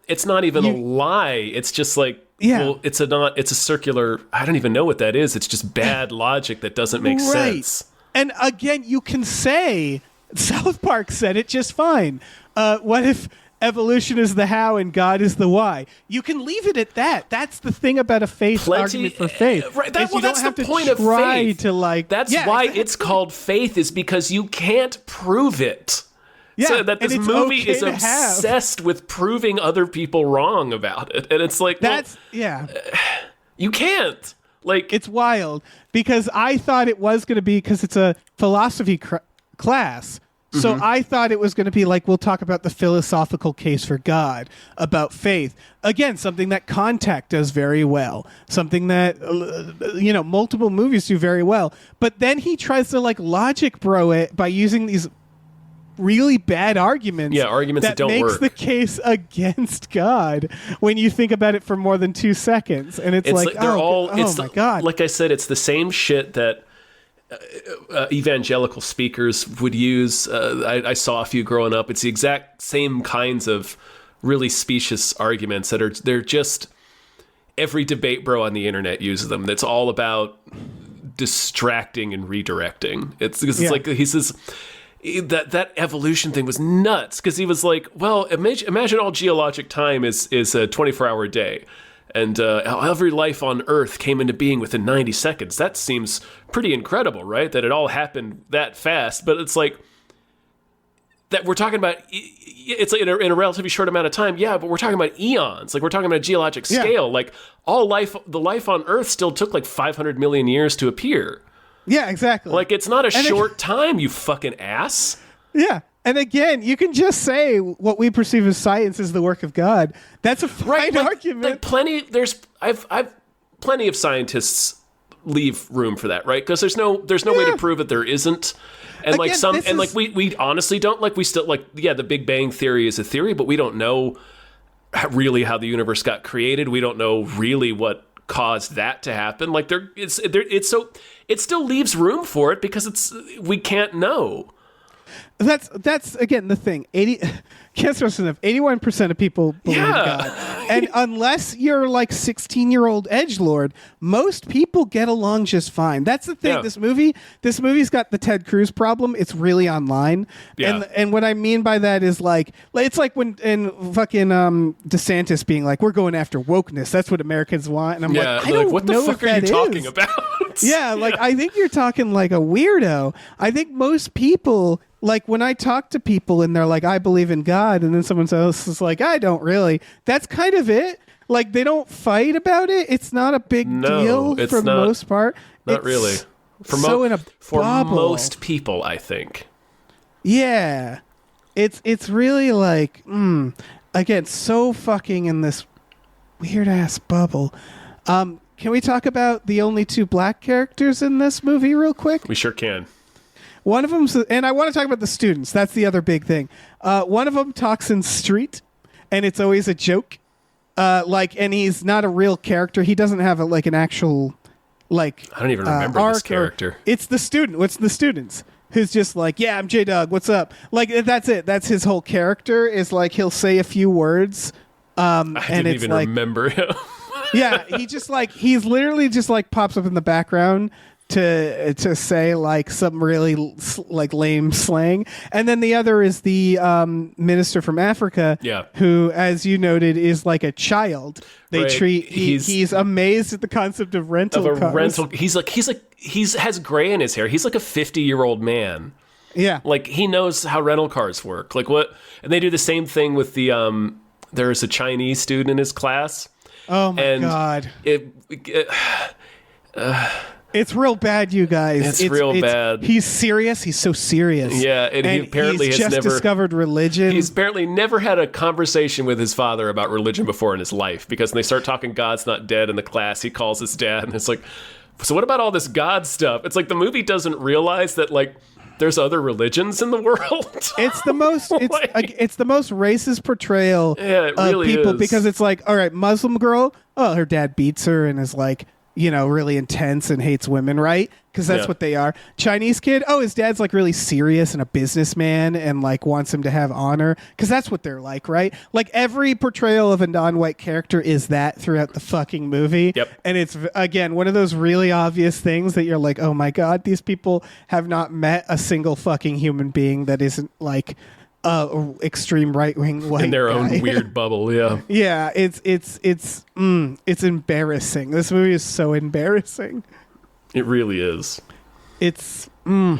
it's not even a lie. It's just like, well, it's a circular, I don't even know what that is. It's just bad logic that doesn't make sense. And again, you can say, South Park said it just fine. What if evolution is the how and God is the why? You can leave it at that. That's the thing about a faith argument for faith. Right. That's the point of faith. That's why it's called faith, is because you can't prove it. Yeah, so that this movie okay is obsessed with proving other people wrong about it. And it's like, you can't. It's wild, because I thought it was going to be, because it's a philosophy class. So I thought it was going to be like, we'll talk about the philosophical case for God, about faith. Again, something that Contact does very well. Something that, multiple movies do very well. But then he tries to logic bro it by using these really bad arguments. Yeah, arguments that don't makes work. the case against God when you think about it for more than 2 seconds, and it's like, my God! Like I said, it's the same shit that evangelical speakers would use. I saw a few growing up. It's the exact same kinds of really specious arguments they're just every debate bro on the internet uses them. It's all about distracting and redirecting. It's like he says that evolution thing was nuts because he was like, well, imagine all geologic time is a 24-hour day. And every life on Earth came into being within 90 seconds. That seems pretty incredible, right? That it all happened that fast. But it's like that we're talking about. It's like in a relatively short amount of time. Yeah, but we're talking about eons. Like we're talking about a geologic scale. Like the life on Earth still took like 500 million years to appear. Yeah, exactly. Like it's not a short time, you fucking ass. Yeah. And again, you can just say what we perceive as science is the work of God. That's a fine argument. I've plenty of scientists leave room for that, right? Because there's no way to prove that there isn't. And we honestly don't we still the Big Bang Theory is a theory, but we don't know really how the universe got created. We don't know really what caused that to happen. It still leaves room for it because we can't know. That's again the thing. 81% of people believe in God, and unless you're like 16-year-old edgelord, most people get along just fine. That's the thing. Yeah. This movie's got the Ted Cruz problem. It's really online, and what I mean by that is it's like when in fucking DeSantis being like, we're going after wokeness. That's what Americans want, and I'm like, I don't what the know fuck what are you that talking is. about? Yeah, I think you're talking like a weirdo. I think most people. Like when I talk to people and they're like, I believe in God, and then someone else is like, I don't really. That's kind of it. Like they don't fight about it. It's not a big deal for the most part. Not really. For most people, I think. Yeah. It's really like, again, so fucking in this weird ass bubble. Can we talk about the only 2 black characters in this movie real quick? We sure can. One of them, and I want to talk about the students. That's the other big thing. One of them talks in street, and it's always a joke. And he's not a real character. He doesn't have an actual, I don't even remember this character. It's the student. What's the students? Who's just like, yeah, I'm J-Dog. What's up? That's it. That's his whole character. Is like he'll say a few words. I didn't even remember him. Yeah, he's literally just pops up in the background to say some really lame slang. And then the other is the minister from Africa, who, as you noted, is like a child. They treat he's amazed at the concept of rental cars. He has gray in his hair. He's like a 50-year-old man. Yeah. Like he knows how rental cars work. Like what? And they do the same thing with the there's a Chinese student in his class. Oh my God. It's real bad, you guys. It's real bad. He's serious. He's so serious. Yeah, and he apparently he's has just discovered religion. He's apparently never had a conversation with his father about religion before in his life, because when they start talking God's not dead in the class, he calls his dad, and it's like, so what about all this God stuff? It's like the movie doesn't realize that there's other religions in the world. It's the most it's the most racist portrayal it really of people is. Because it's like, all right, Muslim girl, her dad beats her and is really intense and hates women, right? Because that's what they are. Chinese kid, his dad's really serious and a businessman and wants him to have honor, because that's what they're like, right? Every portrayal of a non-white character is that throughout the fucking movie. Yep. And it's, again, one of those really obvious things that you're like, oh my God, these people have not met a single fucking human being that isn't extreme right-wing white in their guy. own weird bubble. Yeah. It's embarrassing. This movie is so embarrassing. It really is. It's the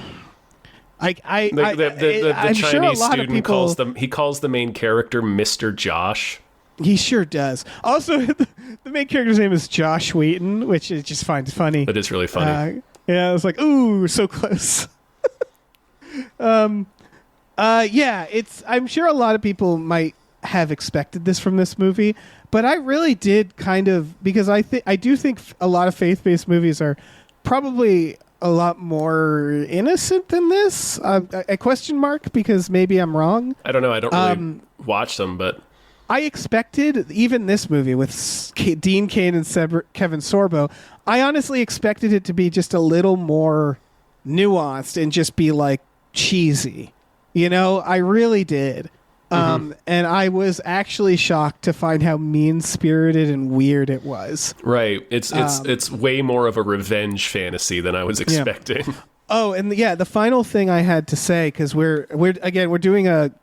I'm Chinese sure a lot student of people, calls the main character Mr. Josh. He sure does. Also, the main character's name is Josh Wheaton, which I just find funny. It is really funny. Yeah, I was like, ooh, so close. I'm sure a lot of people might have expected this from this movie, but I really did because I do think a lot of faith-based movies are probably a lot more innocent than this. A question mark, because maybe I'm wrong. I don't know. I don't really watch them, but I expected, even this movie with Dean Cain and Kevin Sorbo, I honestly expected it to be just a little more nuanced and just be like cheesy. You know, I really did. And I was actually shocked to find how mean-spirited and weird it was. Right. It's way more of a revenge fantasy than I was expecting. Yeah. Oh, and the final thing I had to say, because we're doing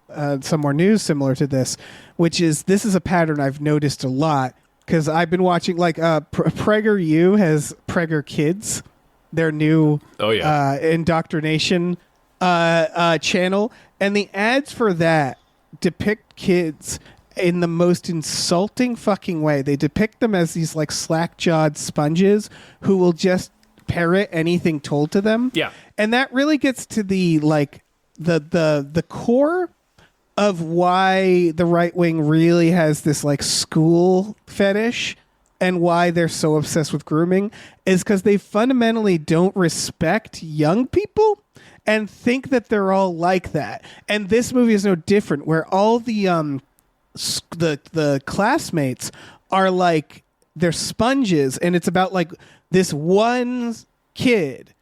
some more news similar to this, which is, this is a pattern I've noticed a lot, because I've been watching, like, PragerU has Prager Kids, their new indoctrination channel, and the ads for that depict kids in the most insulting fucking way. They depict them as these like slack-jawed sponges who will just parrot anything told to them. Yeah. And that really gets to the like the core of why the right wing really has this like school fetish, and why they're so obsessed with grooming, is because they fundamentally don't respect young people and think that they're all like that. And this movie is no different, where all the classmates are like, they're sponges, and it's about like this one kid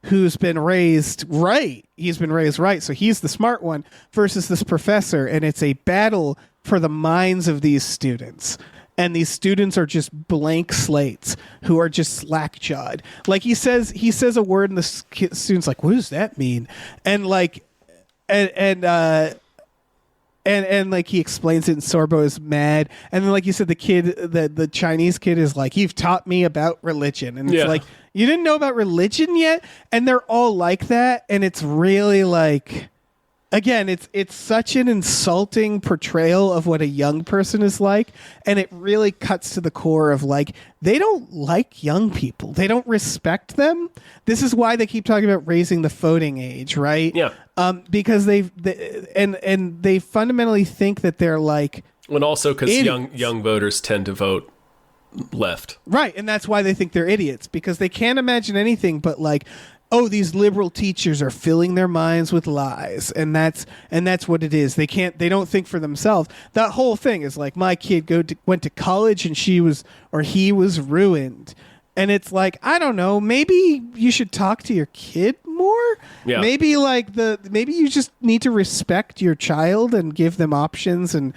who's been raised right. He's been raised right, so he's the smart one, versus this professor, and it's a battle for the minds of these students. And these students are just blank slates who are just slack-jawed. Like he says a word, and the student's like, "What does that mean?" And like, and like he explains it, and Sorbo is mad. And then, like you said, the Chinese kid is like, "You've taught me about religion," and it's like, you didn't know about religion yet. And they're all like that, and it's really like, again, it's such an insulting portrayal of what a young person is like, and it really cuts to the core of like, they don't like young people. They don't respect them. This is why they keep talking about raising the voting age, right? Yeah. Because they fundamentally think that they're like, and also because idiots. young voters tend to vote left, right? And that's why they think they're idiots, because they can't imagine anything but like, oh, these liberal teachers are filling their minds with lies, and that's what it is. They don't think for themselves. That whole thing is like, my kid went to college and he was ruined. And it's like, I don't know, maybe you should talk to your kid more. Yeah. Maybe you just need to respect your child and give them options and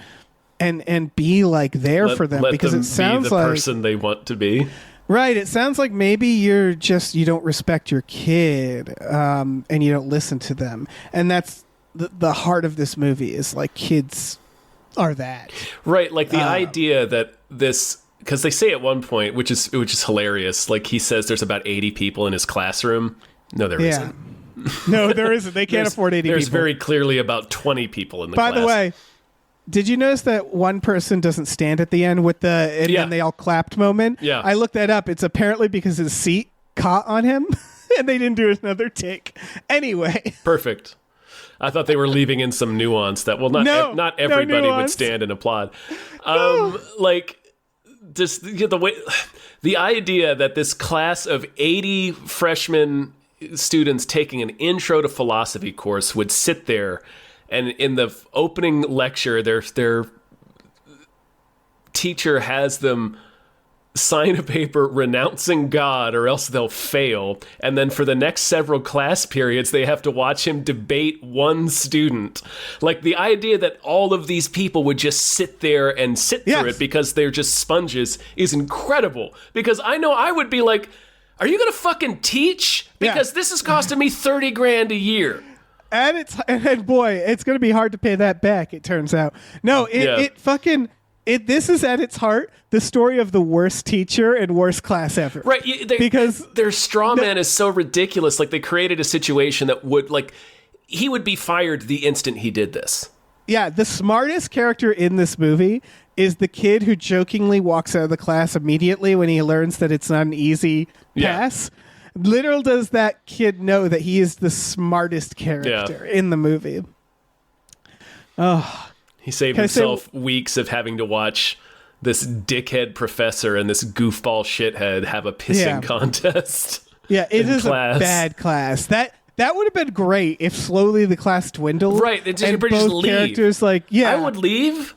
be like there for them, because it sounds be the like person they want to be. Right. It sounds like maybe you don't respect your kid, and you don't listen to them. And that's the heart of this movie, is like, kids are that. Right. Like the idea that this, because they say at one point, which is hilarious, like he says there's about 80 people in his classroom. No, there isn't. No, there isn't. They can't afford 80 people. There's very clearly about 20 people in the class. By the way, did you notice that one person doesn't stand at the end with then they all clapped moment? Yeah. I looked that up. It's apparently because his seat caught on him and they didn't do another take. Anyway. Perfect. I thought they were leaving in some nuance that, well, not everybody would stand and applaud. Like, just the idea that this class of 80 freshman students taking an intro to philosophy course would sit there, and in the opening lecture, their teacher has them sign a paper renouncing God or else they'll fail. And then for the next several class periods, they have to watch him debate one student. Like, the idea that all of these people would just sit there and sit through it because they're just sponges is incredible. Because I know I would be like, are you going to fucking teach? Because this is costing me $30,000 a year. And boy, it's going to be hard to pay that back, it turns out. No, this is at its heart the story of the worst teacher and worst class ever. Right. Because their Strawman is so ridiculous. Like, they created a situation that would, like, he would be fired the instant he did this. Yeah, the smartest character in this movie is the kid who jokingly walks out of the class immediately when he learns that it's not an easy pass. Little does that kid know that he is the smartest character in the movie. Oh, he saved himself weeks of having to watch this dickhead professor and this goofball shithead have a pissing contest. Yeah, it is class. a bad class. That would have been great if slowly the class dwindled. Right, it just, and everybody just both leave. characters I would leave.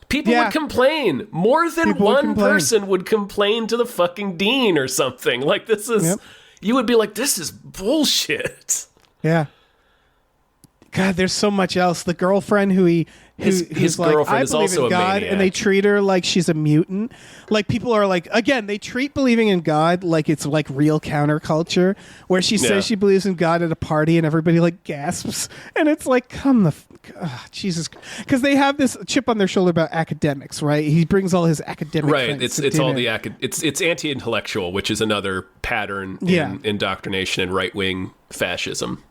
People would complain. More than People would one complain. person would complain to the fucking dean or something. Like, this is... Yep. You would be like, this is bullshit. Yeah. God, there's so much else. The girlfriend who's like, girlfriend I is believe also in a God, maniac. and they treat her like she's a mutant. Like, people are like, again, they treat believing in God like it's like real counterculture, where she says she believes in God at a party and everybody like gasps, and it's like, Jesus, because they have this chip on their shoulder about academics, right? He brings all his academic Right, friends it's to all dinner. it's anti-intellectual, which is another pattern in indoctrination and right-wing fascism.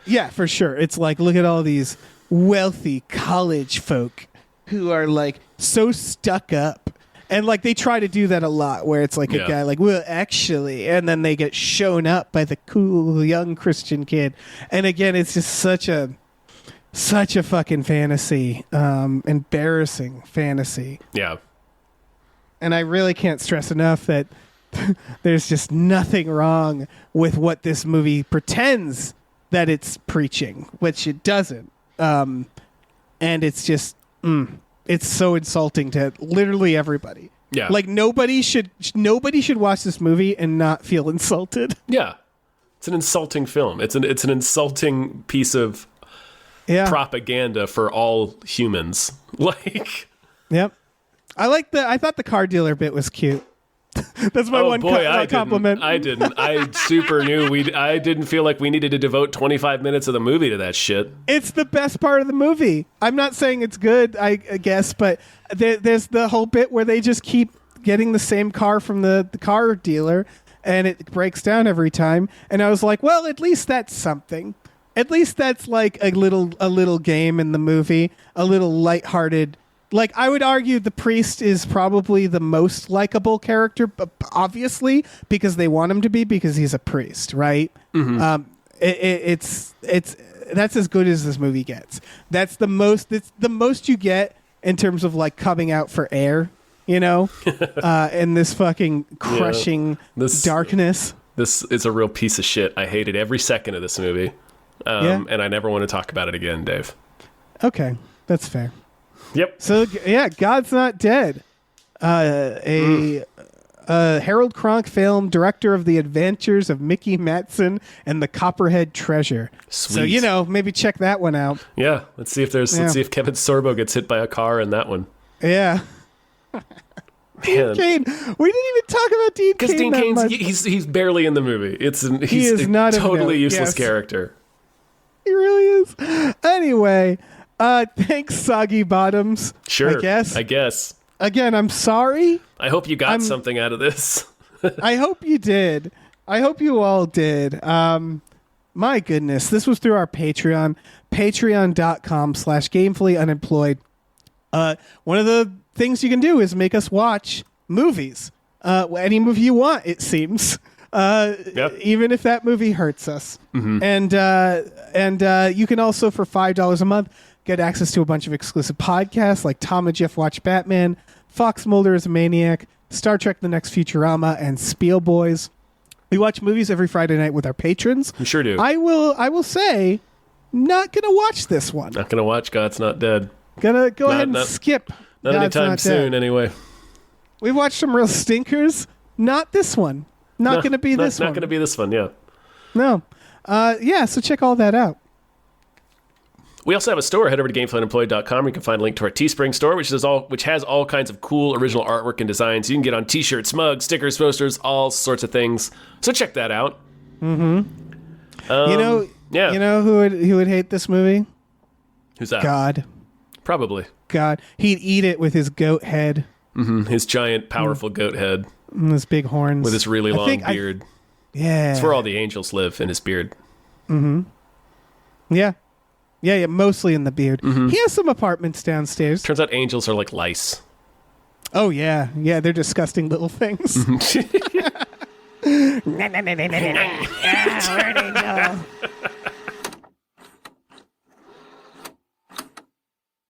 Yeah, for sure. It's like, look at all these wealthy college folk who are like so stuck up. And like they try to do that a lot where it's like a guy like, well, actually, and then they get shown up by the cool young Christian kid. And again, it's just such a fucking fantasy, embarrassing fantasy. Yeah. And I really can't stress enough that there's just nothing wrong with what this movie pretends that it's preaching, which it doesn't. And it's just, it's so insulting to literally everybody. Yeah. Like nobody should watch this movie and not feel insulted. Yeah. It's an insulting film. It's an insulting piece of propaganda for all humans. Like, yep. I thought the car dealer bit was cute. That's my one compliment. I didn't. I super knew I didn't feel like we needed to devote 25 minutes of the movie to that shit. It's the best part of the movie. I'm not saying it's good, I guess, but there's the whole bit where they just keep getting the same car from the car dealer, and it breaks down every time. And I was like, well, at least that's something. At least that's like a little game in the movie, a little lighthearted. Like, I would argue the priest is probably the most likable character, obviously, because they want him to be, because he's a priest, right? Mm-hmm. It's that's as good as this movie gets. It's the most you get in terms of like coming out for air, in this fucking crushing darkness. This is a real piece of shit. I hated every second of this movie, and I never want to talk about it again, Dave. Okay, that's fair. Yep. So God's Not Dead, a Harold Cronk film, director of The Adventures of Mickey Matson and the Copperhead Treasure. Sweet. So maybe check that one out. Yeah. Let's see if Kevin Sorbo gets hit by a car in that one. Yeah. Man. Dean Cain. We didn't even talk about Dean Cain. Because Dean Cain's he's barely in the movie. He is not a totally useless yes. character. He really is. Anyway. Thanks, Soggy Bottoms. Sure. I guess. Again, I'm sorry. I hope you got something out of this. I hope you did. I hope you all did. My goodness. This was through our Patreon. Patreon.com/gamefullyunemployed. One of the things you can do is make us watch movies. Any movie you want, it seems. Even if that movie hurts us. Mm-hmm. And you can also, for $5 a month, get access to a bunch of exclusive podcasts like Tom and Jeff Watch Batman, Fox Mulder is a Maniac, Star Trek The Next Futurama, and Spiel Boys. We watch movies every Friday night with our patrons. We sure do. I will say, not gonna watch this one. Not gonna watch God's Not Dead. Gonna go ahead and skip. Not God's anytime Not soon, Dead. anyway. We've watched some real stinkers. Not this one. Not going to be this one. Not going to be this one, yeah. No. So check all that out. We also have a store. Head over to GamefullyUnemployed.com. You can find a link to our Teespring store, which has all kinds of cool original artwork and designs. You can get on T-shirts, mugs, stickers, posters, all sorts of things. So check that out. Mm-hmm. You know who would hate this movie? Who's that? God. Probably. God. He'd eat it with his goat head. Mm-hmm. His giant, powerful goat head. And his big horns. With his really long beard. Yeah. It's where all the angels live, in his beard. Mm-hmm. Yeah. Yeah, mostly in the beard. Mm-hmm. He has some apartments downstairs. Turns out angels are like lice. Oh, yeah. Yeah, they're disgusting little things. Mm-hmm. We're an angel.